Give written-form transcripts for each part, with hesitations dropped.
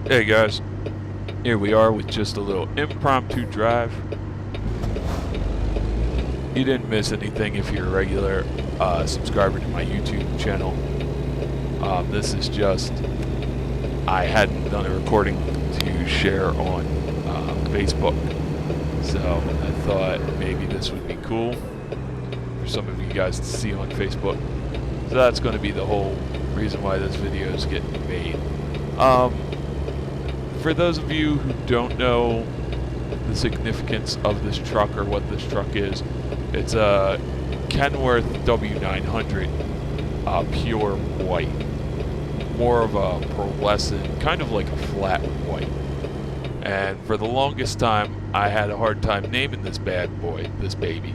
Hey guys, here we are with just a little impromptu drive. You didn't miss anything if you're a regular subscriber to my YouTube channel. This is just, I hadn't done a recording to share on Facebook, so I thought maybe this would be cool for some of you guys to see on Facebook. So that's going to be the whole reason why this video is getting made. For those of you who don't know the significance of this truck or what this truck is, it's a Kenworth W900 pure white. More of a pearlescent, kind of like a flat white. And for the longest time, I had a hard time naming this bad boy, this baby.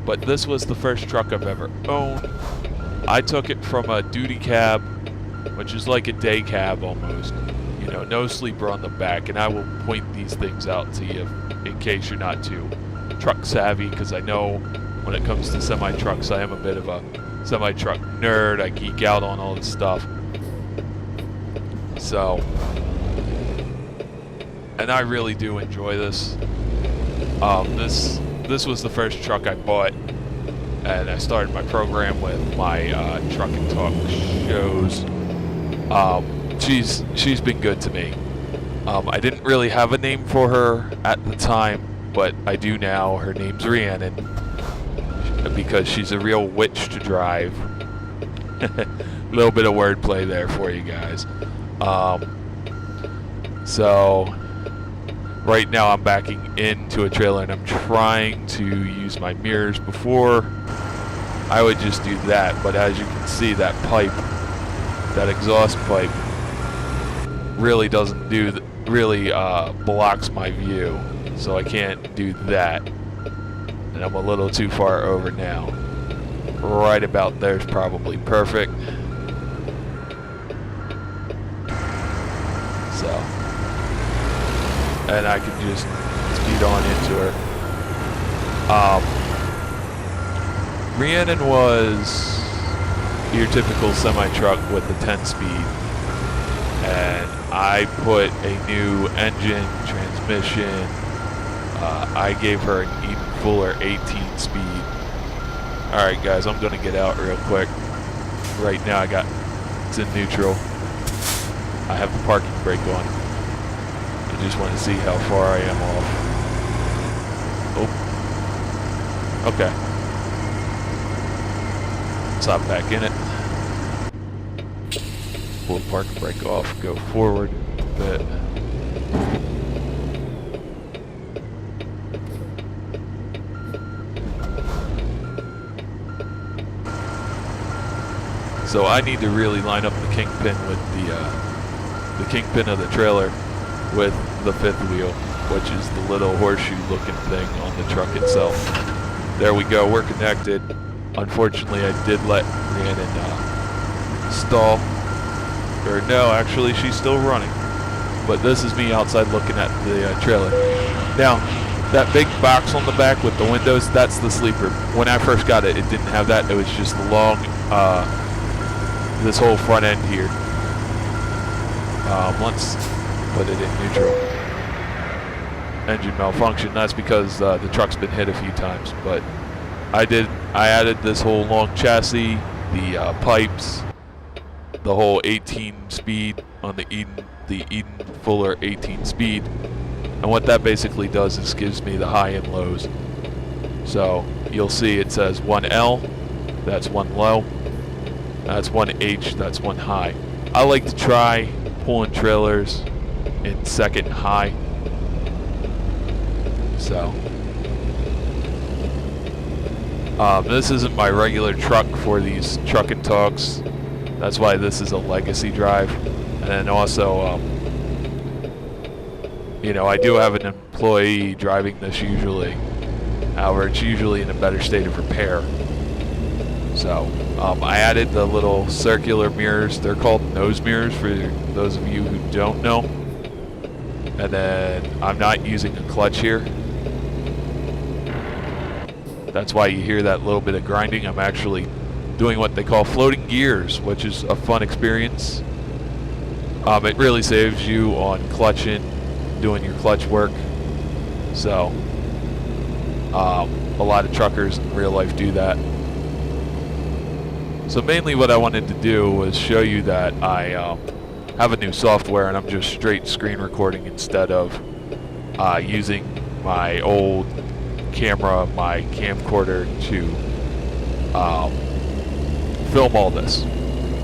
But this was the first truck I've ever owned. I took it from a duty cab, which is like a day cab almost. You know, no sleeper on the back, and I will point these things out to you in case you're not too truck savvy, because I know when it comes to semi-trucks, I am a bit of a semi-truck nerd. I geek out on all this stuff. So, and I really do enjoy this. This was the first truck I bought, and I started my program with my truck and talk shows. She's been good to me. I didn't really have a name for her at the time, but I do now. Her name's Rihannon, because she's a real witch to drive. A little bit of wordplay there for you guys. So right now I'm backing into a trailer and I'm trying to use my mirrors. Before I would just do that, but as you can see, that pipe, that exhaust pipe, really doesn't do blocks my view, so I can't do that, and I'm a little too far over now. Right about there's probably perfect. So, and I can just speed on into her. Rihannon was your typical semi-truck with a 10-speed, and I put a new engine, transmission. I gave her an even fuller 18-speed. All right, guys, I'm gonna get out real quick. Right now, it's in neutral. I have the parking brake on. I just want to see how far I am off. Oh, okay. Let's hop back in it. Pull the parking brake off, go forward a bit. So I need to really line up the kingpin with the kingpin of the trailer with the fifth wheel, which is the little horseshoe looking thing on the truck itself. There we go, we're connected. Unfortunately, I did let Rihannon stall. Or no, actually, she's still running. But this is me outside looking at the trailer. Now, that big box on the back with the windows, that's the sleeper. When I first got it, it didn't have that. It was just the long, this whole front end here. Let's put it in neutral. Engine malfunction. That's because the truck's been hit a few times. But I added this whole long chassis, the pipes, the whole 18 speed on the Eden Fuller 18 speed, and what that basically does is gives me the high and lows. So you'll see it says 1L, that's 1 low, that's 1H, that's 1 high. I like to try pulling trailers in second high. So this isn't my regular truck for these truck and talks. That's why this is a legacy drive. And then also, you know, I do have an employee driving this usually. However, it's usually in a better state of repair. So, I added the little circular mirrors. They're called nose mirrors for those of you who don't know. And then I'm not using a clutch here. That's why you hear that little bit of grinding. I'm actually doing what they call floating gears, which is a fun experience. It really saves you on clutching, doing your clutch work. So a lot of truckers in real life do that. So mainly what I wanted to do was show you that I have a new software, and I'm just straight screen recording instead of using my old camera, my camcorder, to film all this.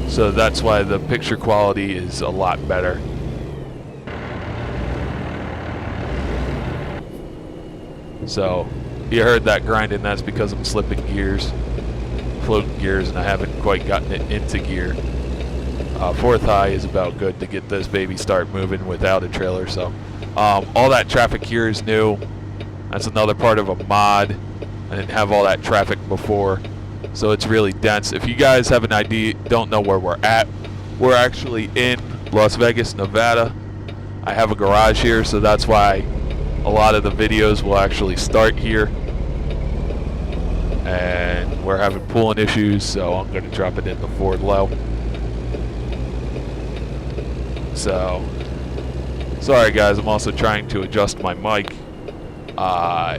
So that's why the picture quality is a lot better. So you heard that grinding, that's because I'm slipping gears, floating gears, and I haven't quite gotten it into gear. Fourth high is about good to get this baby start moving without a trailer. So all that traffic here is new. That's another part of a mod. I didn't have all that traffic before, so it's really dense. If you guys have an idea, don't know where we're at, we're actually in Las Vegas, Nevada. I have a garage here, so that's why a lot of the videos will actually start here. And we're having pulling issues, so I'm going to drop it in the Ford low. So, sorry guys, I'm also trying to adjust my mic.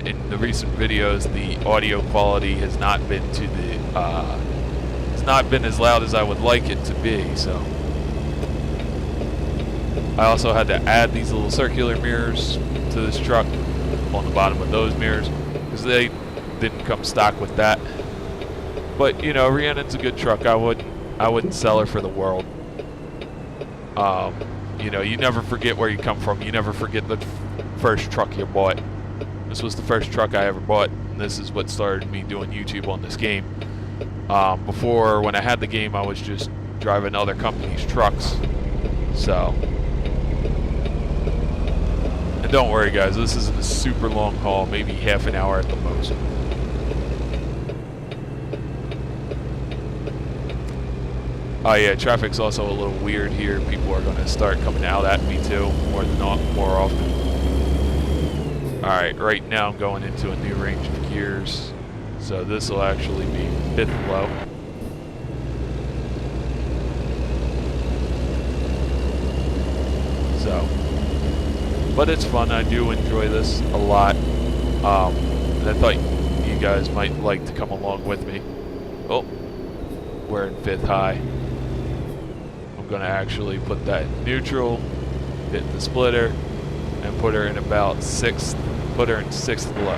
In the recent videos, the audio quality has not been to the, it's not been as loud as I would like it to be, so. I also had to add these little circular mirrors to this truck on the bottom of those mirrors, because they didn't come stock with that. But, you know, Rhiannon's a good truck. I wouldn't sell her for the world. You know, you never forget where you come from. You never forget the first truck you bought. This was the first truck I ever bought, and this is what started me doing YouTube on this game. Before, when I had the game, I was just driving other companies' trucks. So, and don't worry guys, this isn't a super long haul, maybe half an hour at the most. Oh yeah, traffic's also a little weird here. People are going to start coming out at me too, more often. Alright, right now I'm going into a new range of gears. So this will actually be 5th low. So, but it's fun. I do enjoy this a lot. And I thought you guys might like to come along with me. Oh, we're in 5th high. I'm going to actually put that in neutral, hit the splitter, and put her in about 6th, put her in 6th low.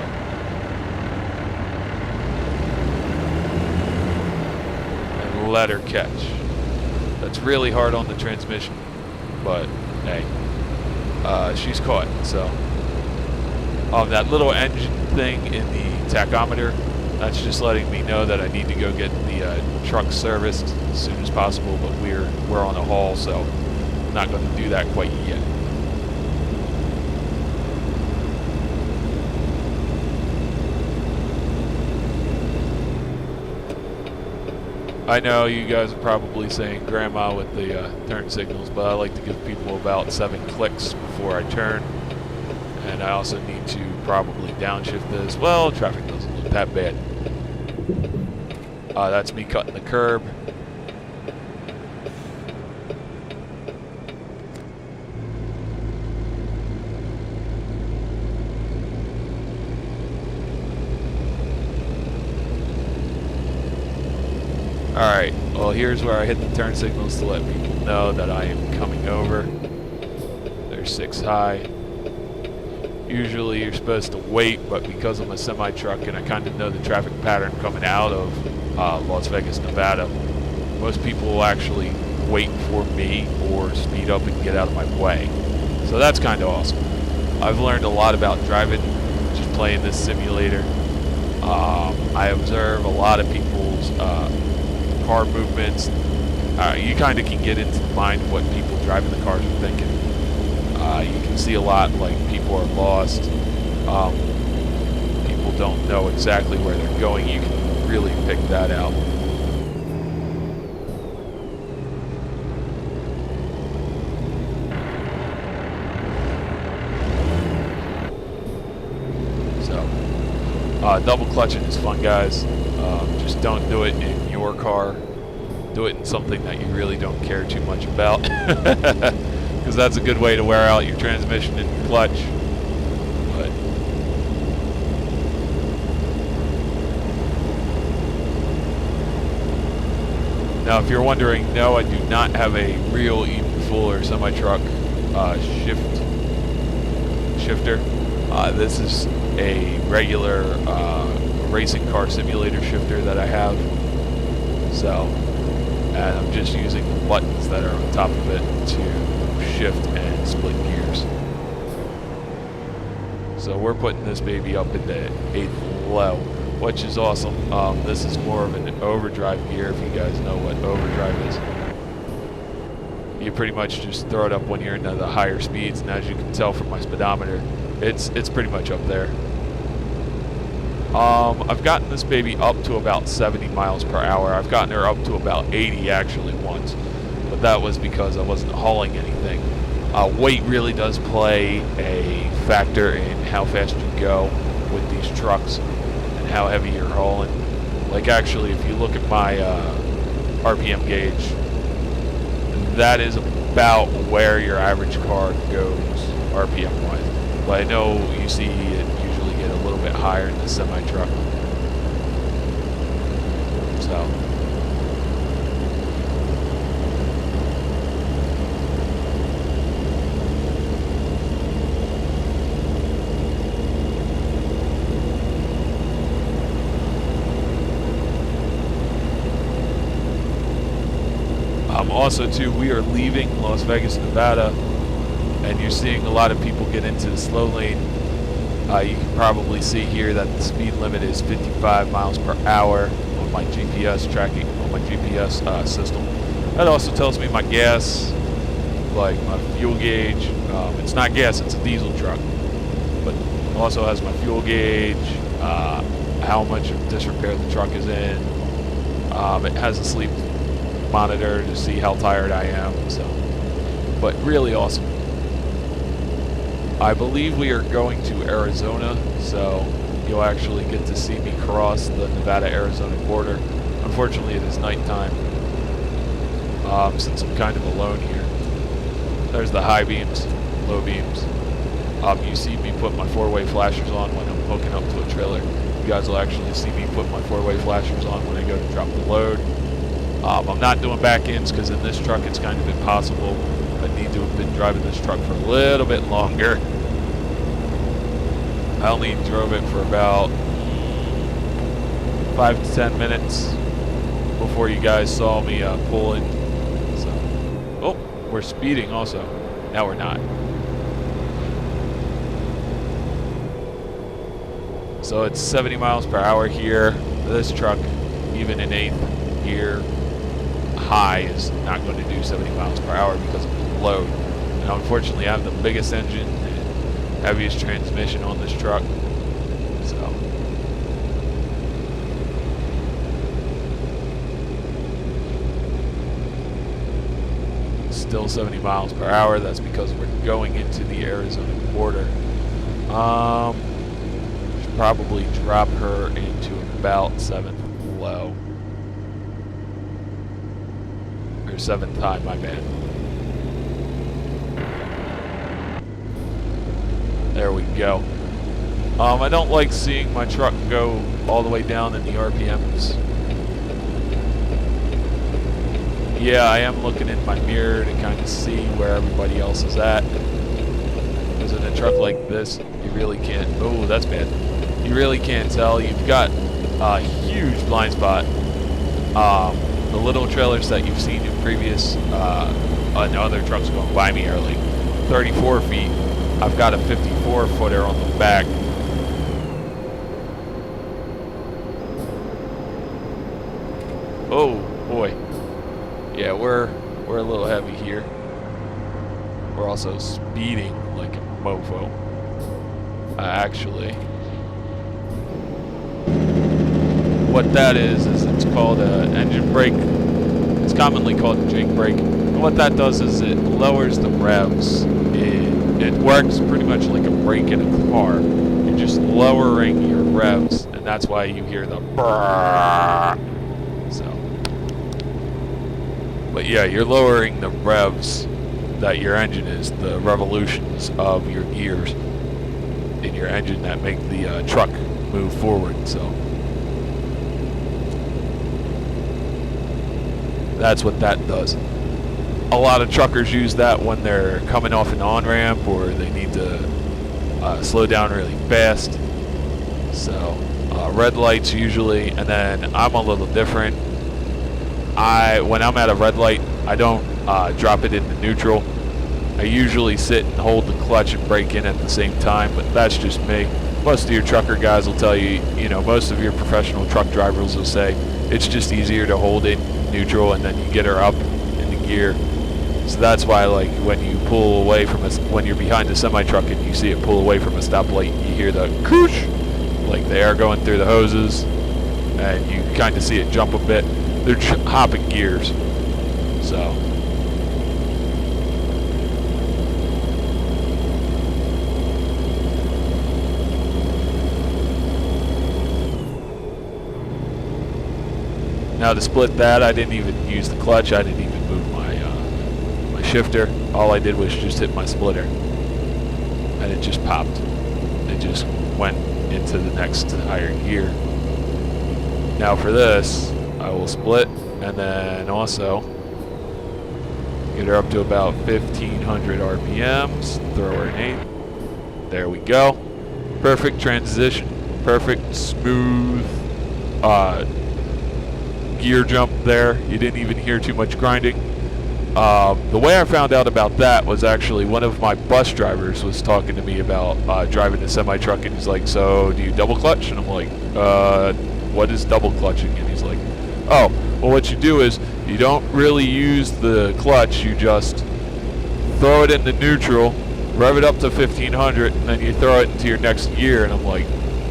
And let her catch. That's really hard on the transmission, but hey, she's caught. So that little engine thing in the tachometer, that's just letting me know that I need to go get the truck serviced as soon as possible, but we're on a haul, so I'm not going to do that quite yet. I know you guys are probably saying grandma with the turn signals, but I like to give people about 7 clicks before I turn. And I also need to probably downshift this. Well, traffic doesn't look that bad. That's me cutting the curb. Alright, well here's where I hit the turn signals to let people know that I am coming over. There's 6 high. Usually you're supposed to wait, but because I'm a semi-truck and I kind of know the traffic pattern coming out of Las Vegas, Nevada, most people will actually wait for me or speed up and get out of my way. So that's kind of awesome. I've learned a lot about driving just playing this simulator. I observe a lot of people's car movements. You kind of can get into the mind of what people driving the cars are thinking. You can see a lot, like people are lost. People don't know exactly where they're going. You can really pick that out. So, double clutching is fun, guys. Just don't do it in your car. Do it in something that you really don't care too much about. because that's a good way to wear out your transmission and your clutch. But now, if you're wondering, no, I do not have a real even fuller semi-truck shifter. This is a regular racing car simulator shifter that I have. So, and I'm just using the buttons that are on top of it to shift and split gears. So we're putting this baby up into 8th low, which is awesome. This is more of an overdrive gear, if you guys know what overdrive is. You pretty much just throw it up when you're into the higher speeds, and as you can tell from my speedometer, it's pretty much up there. I've gotten this baby up to about 70 miles per hour. I've gotten her up to about 80 actually once, but that was because I wasn't hauling anything. Weight really does play a factor in how fast you go with these trucks and how heavy you're hauling. Like, actually, if you look at my RPM gauge, that is about where your average car goes RPM wise. But I know you see it usually get a little bit higher in the semi-truck. So also, too, we are leaving Las Vegas, Nevada, and you're seeing a lot of people get into the slow lane. You can probably see here that the speed limit is 55 miles per hour on my GPS tracking, on my GPS system. That also tells me my gas, like my fuel gauge. It's not gas, it's a diesel truck, but also has my fuel gauge, how much of disrepair the truck is in. It has a sleep monitor to see how tired I am. So, but really awesome. I believe we are going to Arizona, so you'll actually get to see me cross the Nevada-Arizona border. Unfortunately, it is nighttime, since I'm kind of alone here. There's the high beams, low beams. You see me put my four-way flashers on when I'm hooking up to a trailer. You guys will actually see me put my four-way flashers on when I go to drop the load. I'm not doing back ends because in this truck it's kind of impossible. I need to have been driving this truck for a little bit longer. I only drove it for about 5 to 10 minutes before you guys saw me pull in. So, oh, we're speeding also. Now we're not. So it's 70 miles per hour here. This truck, even in 8th gear, high is not going to do 70 miles per hour because of the load. And unfortunately, I have the biggest engine and heaviest transmission on this truck. So still 70 miles per hour. That's because we're going into the Arizona border. Should probably drop her into about 7th low. 7th time, my bad. There we go. I don't like seeing my truck go all the way down in the RPMs. Yeah, I am looking in my mirror to kind of see where everybody else is at. Because in a truck like this, you really can't. Oh, that's bad. You really can't tell. You've got a huge blind spot. The little trailers that you've seen in previous other trucks going by me are like 34 feet. I've got a 54 footer on the back. Oh boy. Yeah, we're a little heavy here. We're also speeding like a mofo. Actually, what that is it's called an engine brake. It's commonly called a Jake brake. And what that does is it lowers the revs. It works pretty much like a brake in a car. You're just lowering your revs, and that's why you hear the brrrr. So, but yeah, you're lowering the revs. that your engine is, the revolutions of your gears in your engine that make the truck move forward. So that's what that does. A lot of truckers use that when they're coming off an on-ramp or they need to slow down really fast. So red lights usually, and then I'm a little different. When I'm at a red light, I don't drop it into neutral. I usually sit and hold the clutch and brake in at the same time, but that's just me. Most of your trucker guys will tell you, most of your professional truck drivers will say it's just easier to hold it neutral and then you get her up in the gear. So that's why, like, when you pull away from when you're behind a semi-truck and you see it pull away from a stoplight, you hear the koosh, like the air going through the hoses, and you kind of see it jump a bit. They're hopping gears. So now to split that, I didn't even use the clutch. I didn't even move my shifter. All I did was just hit my splitter, and it just popped. It just went into the next higher gear. Now for this, I will split and then also get her up to about 1500 RPMs. Throw her in 8. There we go. Perfect transition. Perfect smooth gear jump there. You didn't even hear too much grinding. The way I found out about that was actually one of my bus drivers was talking to me about driving a semi-truck, and he's like, so do you double clutch? And I'm like, what is double clutching? And he's like, oh, well, what you do is you don't really use the clutch. You just throw it into neutral, rev it up to 1500, and then you throw it into your next gear. And I'm like,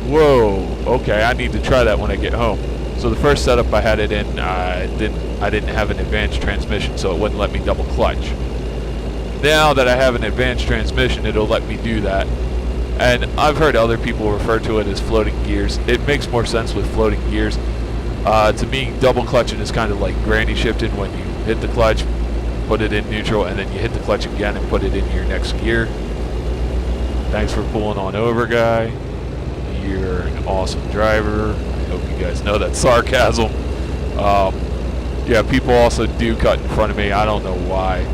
whoa, okay, I need to try that when I get home. So the first setup I had it in, I didn't have an advanced transmission, so it wouldn't let me double clutch. Now that I have an advanced transmission, it'll let me do that. And I've heard other people refer to it as floating gears. It makes more sense with floating gears. To me, double clutching is kind of like granny shifting, when you hit the clutch, put it in neutral, and then you hit the clutch again and put it in your next gear. Thanks for pulling on over, guy. You're an awesome driver. I hope you guys know that's sarcasm. Yeah, people also do cut in front of me. I don't know why.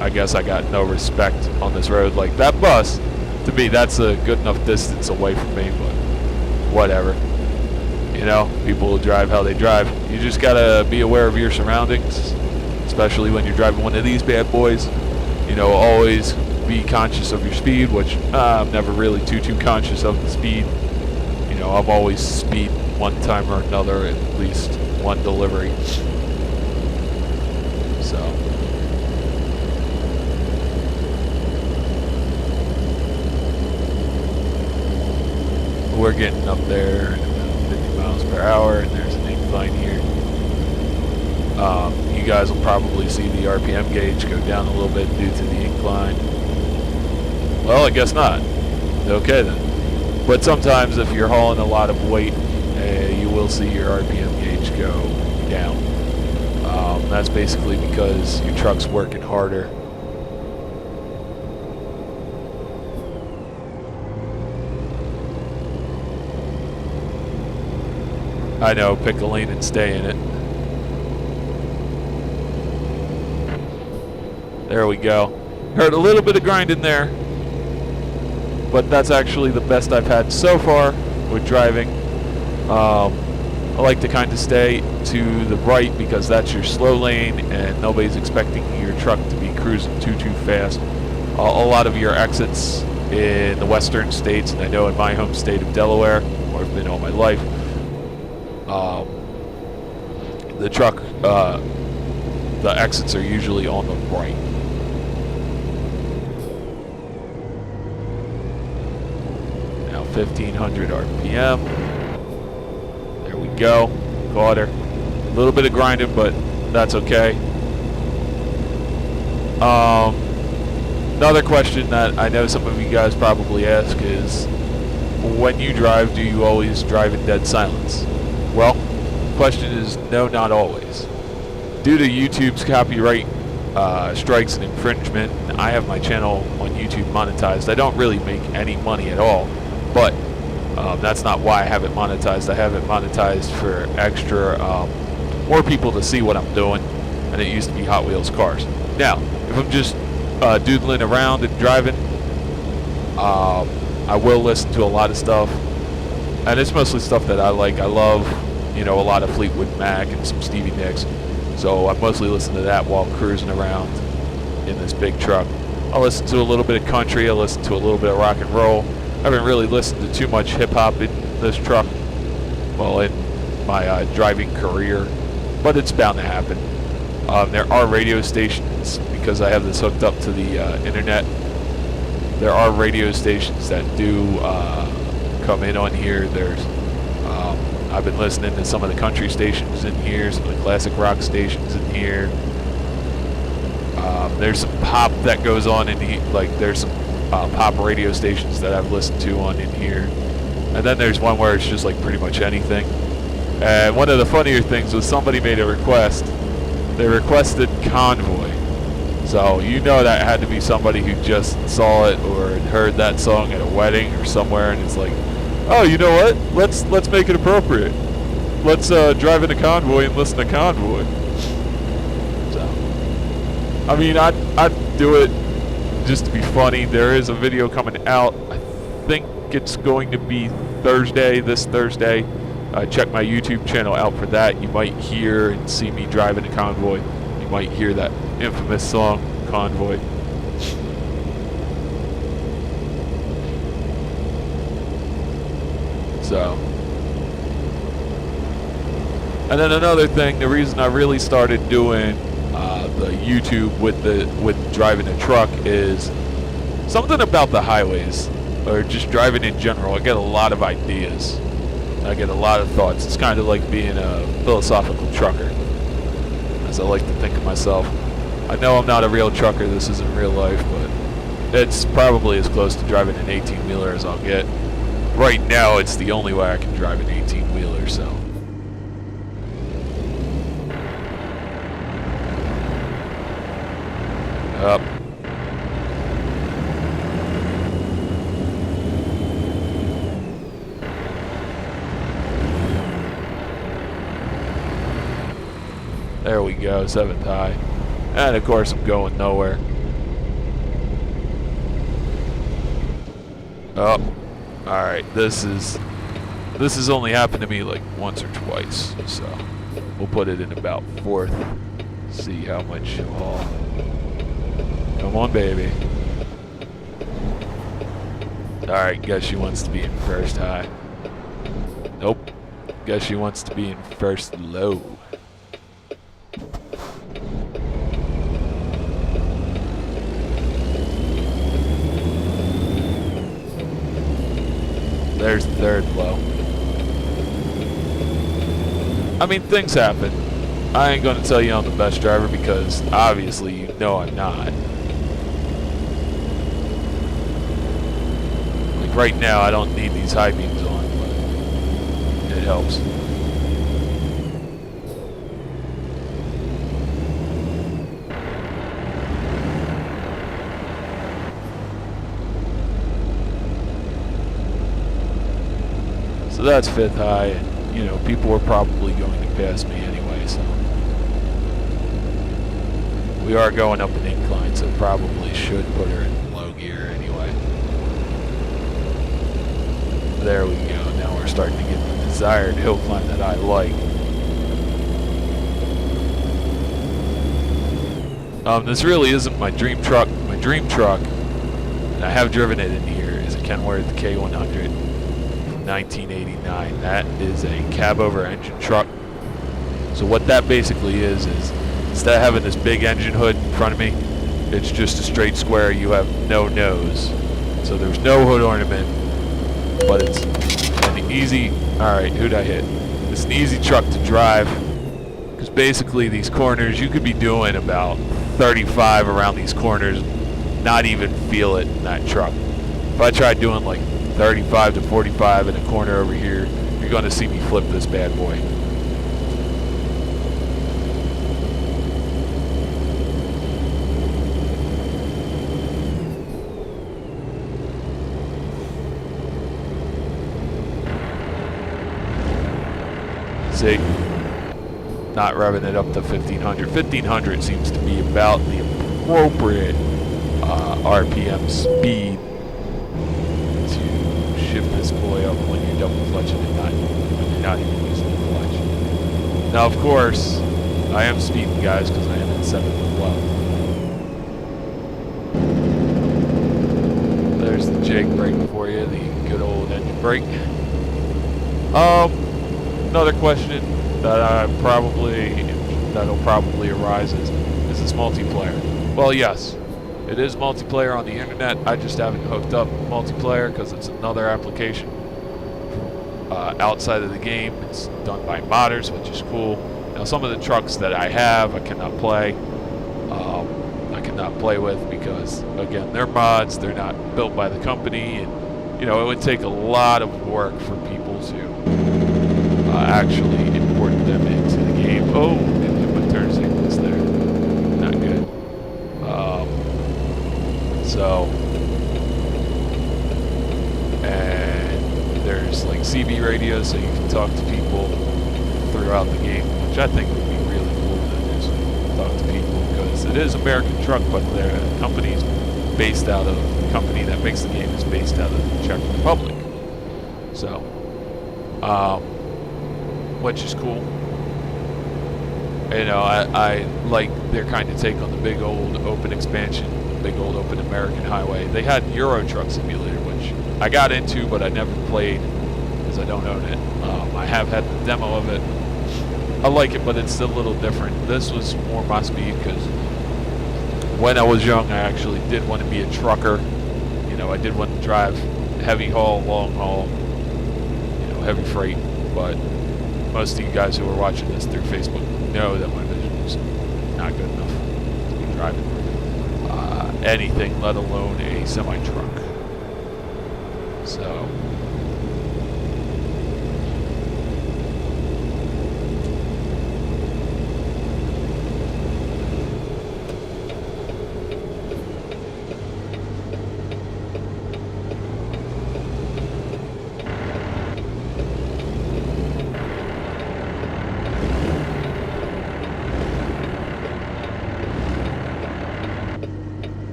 I guess I got no respect on this road. Like, that bus, to me, that's a good enough distance away from me, but whatever. People will drive how they drive. You just gotta be aware of your surroundings, especially when you're driving one of these bad boys. Always be conscious of your speed, which I'm never really too conscious of the speed. I've always speed one time or another, at least one delivery. So we're getting up there at about 50 miles per hour, and there's an incline here. You guys will probably see the RPM gauge go down a little bit due to the incline. Well, I guess not. Okay then. But sometimes if you're hauling a lot of weight, you will see your RPM gauge go down. That's basically because your truck's working harder. I know, pick a lane and stay in it. There we go. Heard a little bit of grinding there, but that's actually the best I've had so far with driving. I like to kind of stay to the right because that's your slow lane and nobody's expecting your truck to be cruising too fast. A lot of your exits in the western states, and I know in my home state of Delaware, where I've been all my life, the truck, the exits are usually on the right. Now 1500 RPM. There we go. Caught her. A little bit of grinding, but that's okay. Another question that I know some of you guys probably ask is, when you drive, do you always drive in dead silence? Well, the question is no, not always. Due to YouTube's copyright strikes and infringement. And I have my channel on YouTube monetized. I don't really make any money at all, but that's not why I have it monetized. I have it monetized for extra, more people to see what I'm doing, and it used to be Hot Wheels cars. Now, if I'm just doodling around and driving, I will listen to a lot of stuff, and it's mostly stuff that I like. I love, a lot of Fleetwood Mac and some Stevie Nicks, so I mostly listen to that while cruising around in this big truck. I listen to a little bit of country, I listen to a little bit of rock and roll. I haven't really listened to too much hip-hop in this truck, well, in my driving career, but it's bound to happen. There are radio stations, because I have this hooked up to the internet. There are radio stations that do come in on here. I've been listening to some of the country stations in here, some of the classic rock stations in here. There's some pop that goes on in here, there's some pop radio stations that I've listened to on in here. And then there's one where it's just pretty much anything. And one of the funnier things was somebody made a request. They requested Convoy. So that had to be somebody who just saw it or had heard that song at a wedding or somewhere, and it's like, oh, you know what? Let's make it appropriate. Let's drive in a Convoy and listen to Convoy. So, I mean, I'd do it just to be funny. There is a video coming out. I think it's going to be this Thursday. Check my YouTube channel out for that. You might hear and see me driving a Convoy. You might hear that infamous song, Convoy. So, and then another thing, the reason I really started doing the YouTube with driving a truck is something about the highways, or just driving in general. I get a lot of ideas. I get a lot of thoughts. It's kind of like being a philosophical trucker, as I like to think of myself. I know I'm not a real trucker. This isn't real life, but it's probably as close to driving an 18-wheeler as I'll get. Right now, it's the only way I can drive an 18-wheeler, so. Up. There we go, 7th high. And of course I'm going nowhere. Oh, alright, this has only happened to me once or twice, so we'll put it in about 4th. See how much she'll haul. Come on, baby. Alright, guess she wants to be in 1st high. Nope. Guess she wants to be in 1st low. There's 3rd low. I mean, things happen. I ain't gonna tell you I'm the best driver because obviously you know I'm not. Right now I don't need these high beams on, but it helps. So that's 5th high, and people were probably going to pass me anyway, so. We are going up an incline, so probably should put her in low gear anyway. There we go, now we're starting to get the desired hill climb that I like. This really isn't my dream truck. My dream truck, and I have driven it in here, is a Kenworth K100. 1989. That is a cab over engine truck. So what that basically is instead of having this big engine hood in front of me, it's just a straight square. You have no nose, so there's no hood ornament, but it's an easy. All right, who'd I hit? It's an easy truck to drive because basically these corners you could be doing about 35 around these corners, not even feel it in that truck. If I tried doing 35 to 45 in a corner over here, you're going to see me flip this bad boy. See? Not revving it up to 1500. 1500 seems to be about the appropriate RPM speed to shift this boy up when you're double clutching and when you're not even using the clutch. Now, of course, I am speeding, guys, because I am in 7th low. There's the Jake brake for you, the good old engine brake. Another question that'll probably arise is this multiplayer? Well, yes, it is multiplayer on the internet. I just haven't hooked up multiplayer because it's another application outside of the game. It's done by modders, which is cool. Now, some of the trucks that I have, I cannot play. I cannot play with because, again, they're mods. They're not built by the company, and you know it would take a lot of work for people to actually import them into the game. Oh, didn't hit my turn signals there. Not good. And there's like CB radios, so you can talk to people throughout the game, which I think would be really cool to just talk to people, because it is American truck, but their company's based out of, the company that makes the game is based out of the Czech Republic. So, which is cool. You know, I like their kind of take on the big old open expansion, the big old open American highway. They had Euro Truck Simulator, which I got into, but I never played because I don't own it. I have had the demo of it. I like it, but it's a little different. This was more my speed because when I was young, I actually did want to be a trucker. You know, I did want to drive heavy haul, long haul, you know, heavy freight. But most of you guys who are watching this through Facebook know that my vision is not good enough to be driving anything, let alone a semi-truck. So,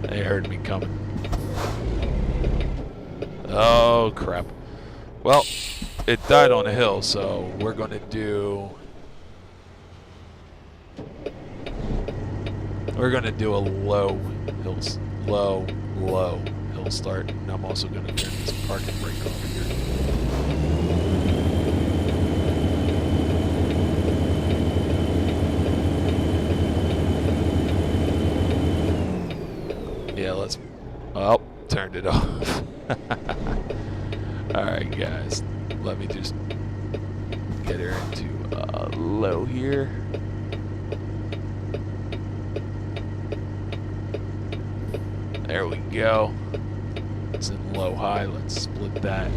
they heard me coming. Oh, crap. Well, it died on a hill, so we're going to do... We're going to do a low hill start. And I'm also going to turn this parking brake over here. Yeah, let's... Oh, turned it off. Alright, guys. Let me just get her into low here. There we go. It's in low high. Let's split that.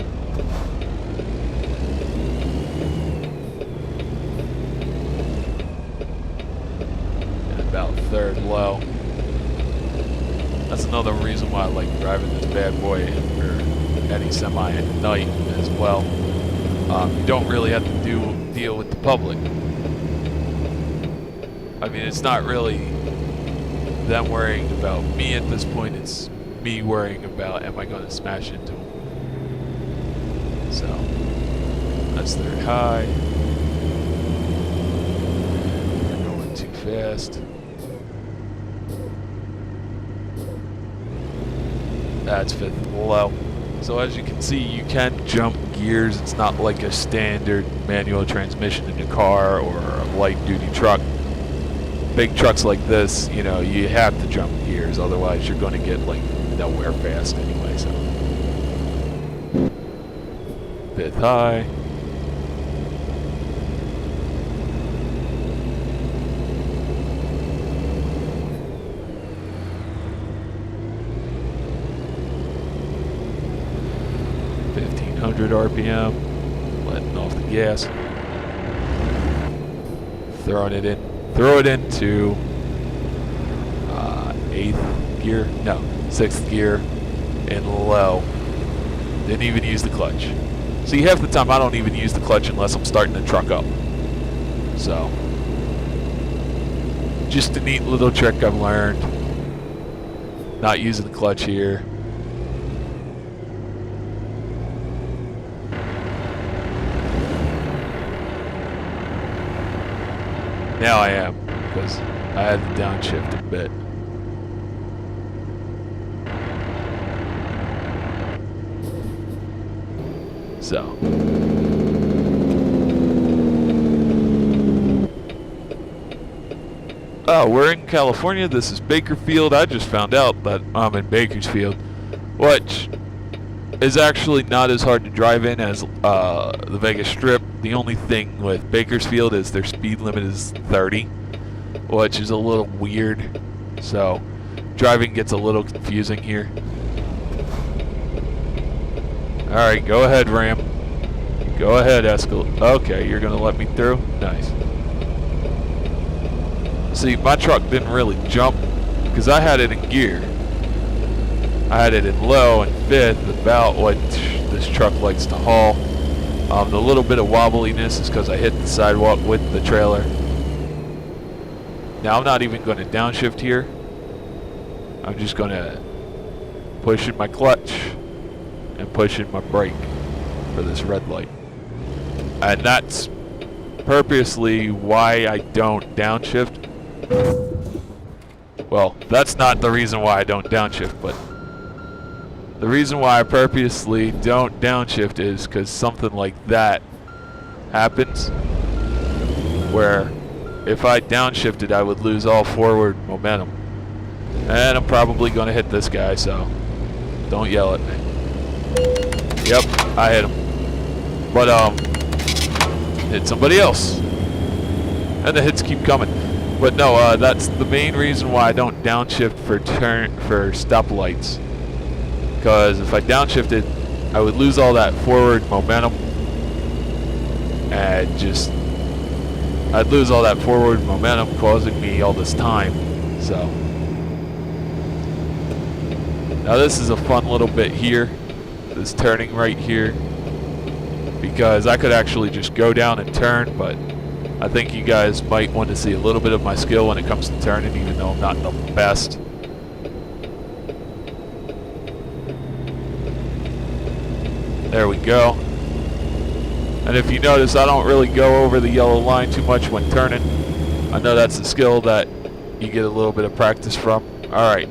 And about third low. That's another reason why I like driving this bad boy or any semi at night as well. You don't really have to deal with the public. I mean, it's not really them worrying about me at this point. It's me worrying about, am I going to smash into them? So, that's third high. We're going too fast. That's fifth low. So as you can see, you can jump gears. It's not like a standard manual transmission in a car or a light duty truck. Big trucks like this, you know, you have to jump gears, otherwise you're going to get like nowhere fast anyway. So fifth high. RPM, letting off the gas, throw it into 6th gear in low. Didn't even use the clutch. See, half the time I don't even use the clutch unless I'm starting the truck up. So, just a neat little trick I've learned. Not using the clutch here. Now I am, because I had to downshift a bit. So. Oh, we're in California. This is Bakersfield. I just found out that I'm in Bakersfield, which is actually not as hard to drive in as the Vegas Strip. The only thing with Bakersfield is their speed limit is 30, which is a little weird. So driving gets a little confusing here. Alright, go ahead, Ram. Go ahead, Escalade. Okay, you're going to let me through? Nice. See, my truck didn't really jump because I had it in gear. I had it in low and fifth, about what this truck likes to haul. The little bit of wobbliness is because I hit the sidewalk with the trailer. Now I'm not even going to downshift here. I'm just going to push in my clutch and push in my brake for this red light. And that's purposely why I don't downshift. Well, that's not the reason why I don't downshift, but the reason why I purposely don't downshift is because something like that happens, where if I downshifted I would lose all forward momentum. And I'm probably going to hit this guy, so don't yell at me. Yep, I hit him. But, hit somebody else. And the hits keep coming. But no, that's the main reason why I don't downshift for stoplights. Because if I downshifted, I would lose all that forward momentum. And I'd lose all that forward momentum, causing me all this time. So, now this is a fun little bit here. This turning right here. Because I could actually just go down and turn, but I think you guys might want to see a little bit of my skill when it comes to turning, even though I'm not the best. There we go. And if you notice, I don't really go over the yellow line too much when turning. I know that's a skill that you get a little bit of practice from. Alright.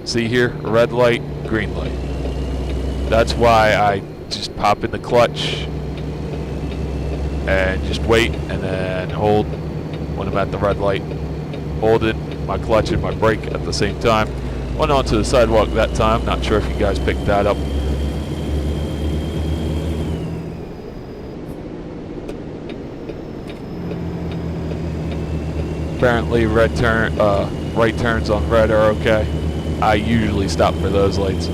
See here? Red light, green light. That's why I just pop in the clutch and just wait and then hold when I'm at the red light. Hold it, my clutch and my brake at the same time. Went onto the sidewalk that time. Not sure if you guys picked that up. Apparently right turns on red are okay. I usually stop for those lights.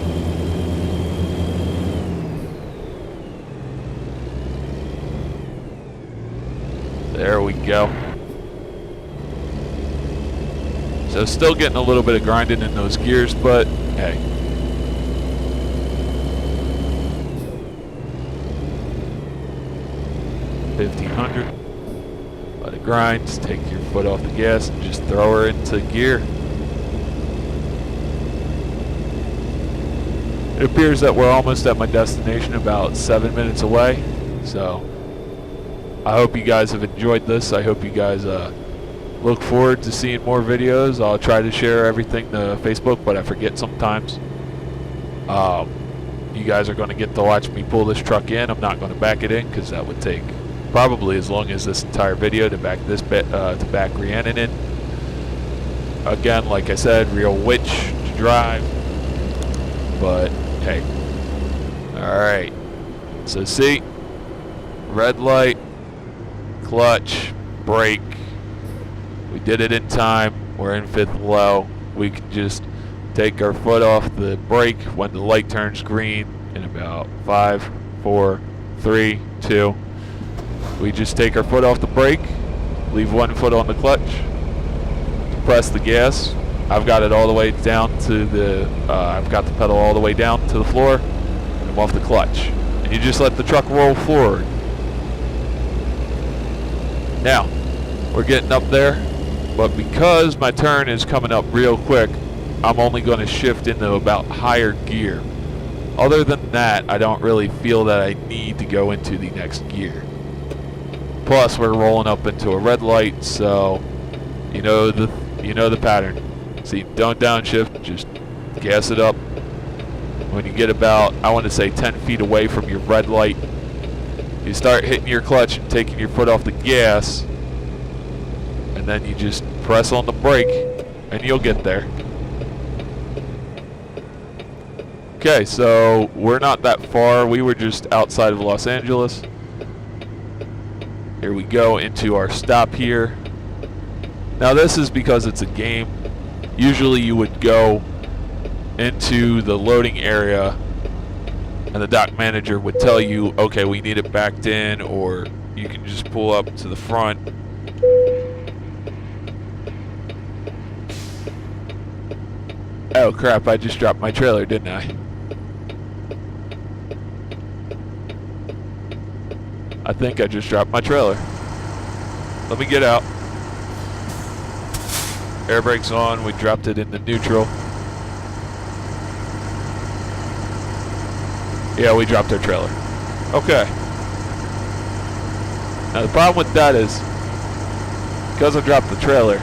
There we go. So still getting a little bit of grinding in those gears, but hey. $1,500. Let it grind. Just take your foot off the gas and just throw her into gear. It appears that we're almost at my destination, about 7 minutes away. So I hope you guys have enjoyed this. I hope you guys look forward to seeing more videos. I'll try to share everything to Facebook, but I forget sometimes. You guys are going to get to watch me pull this truck in. I'm not going to back it in because that would take probably as long as this entire video to back this to back Rihannon in. Again, like I said, real witch to drive. But hey, all right. So see, red light, clutch, brake. We did it in time. We're in fifth low. We can just take our foot off the brake when the light turns green in about 5, 4, 3, 2. We just take our foot off the brake, leave one foot on the clutch, press the gas. I've got it all the way down to the, I've got the pedal all the way down to the floor, and I'm off the clutch. And you just let the truck roll forward. Now, we're getting up there, but because my turn is coming up real quick, I'm only going to shift into about higher gear. Other than that, I don't really feel that I need to go into the next gear. Plus, we're rolling up into a red light, so you know the pattern. See, don't downshift, just gas it up. When you get about, I want to say 10 feet away from your red light, you start hitting your clutch and taking your foot off the gas, and then you just press on the brake, and you'll get there. Okay, so we're not that far. We were just outside of Los Angeles. Here we go into our stop here. Now this is because it's a game. Usually you would go into the loading area and the dock manager would tell you, okay, we need it backed in, or you can just pull up to the front. Oh crap, I just dropped my trailer, didn't I? I think I just dropped my trailer. Let me get out. Air brakes on, we dropped it into neutral. Yeah, we dropped our trailer. Okay. Now the problem with that is, because I dropped the trailer,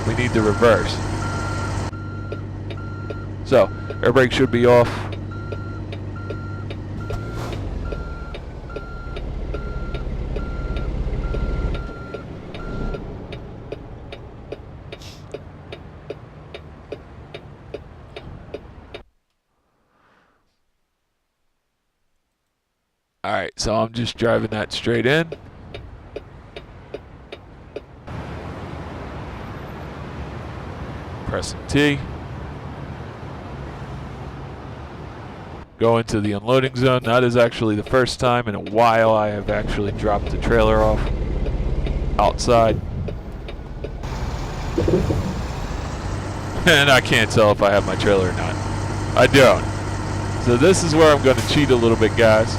we need to reverse. So, air brake should be off. Alright, so I'm just driving that straight in. Pressing T. Go into the unloading zone. That is actually the first time in a while I have actually dropped the trailer off outside. And I can't tell if I have my trailer or not. I don't. So this is where I'm going to cheat a little bit, guys.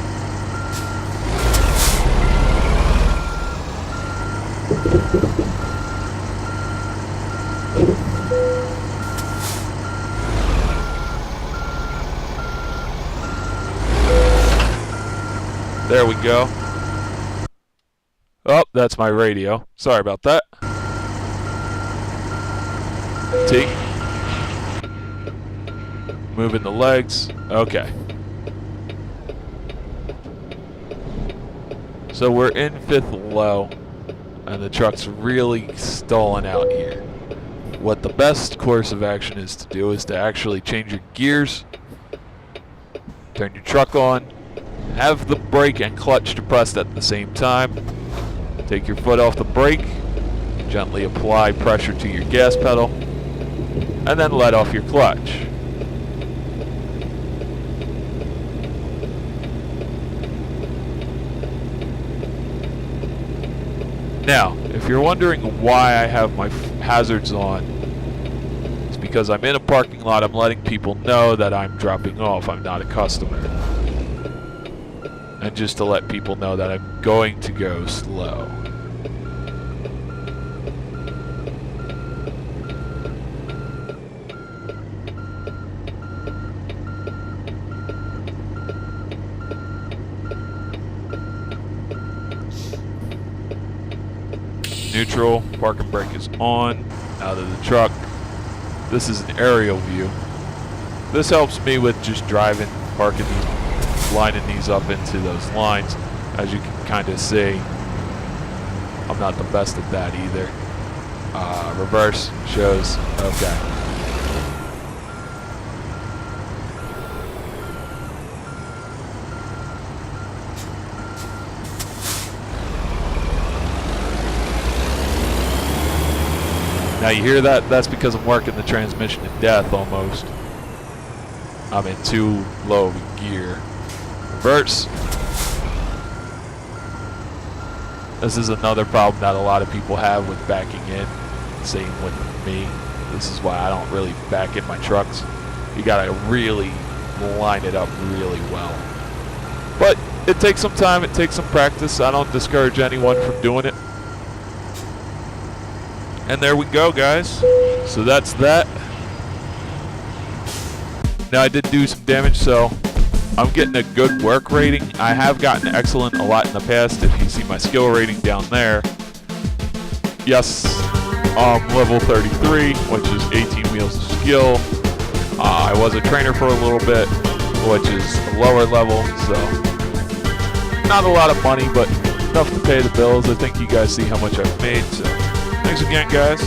There we go. Oh, that's my radio. Sorry about that. T. Moving the legs. Okay. So we're in 5th low, and the truck's really stalling out here. What the best course of action is to do is to actually change your gears, turn your truck on, have the brake and clutch depressed at the same time. Take your foot off the brake, gently apply pressure to your gas pedal, and then let off your clutch. Now, if you're wondering why I have my hazards on, it's because I'm in a parking lot. I'm letting people know that I'm dropping off. I'm not a customer. And just to let people know that I'm going to go slow. Neutral, parking brake is on, out of the truck. This is an aerial view. This helps me with just driving, parking these, lining these up into those lines. As you can kind of see, I'm not the best at that either. Reverse shows, okay. Now you hear that? That's because I'm working the transmission to death almost. I'm in too low of a gear. Reverse. This is another problem that a lot of people have with backing in. Same with me. This is why I don't really back in my trucks. You gotta really line it up really well. But it takes some time, it takes some practice. I don't discourage anyone from doing it. And there we go, guys. So that's that. Now I did do some damage, so I'm getting a good work rating. I have gotten excellent a lot in the past. If you see my skill rating down there. Yes, level 33, which is 18 wheels of skill. I was a trainer for a little bit, which is a lower level, so not a lot of money, but enough to pay the bills. I think you guys see how much I've made, so thanks again, guys.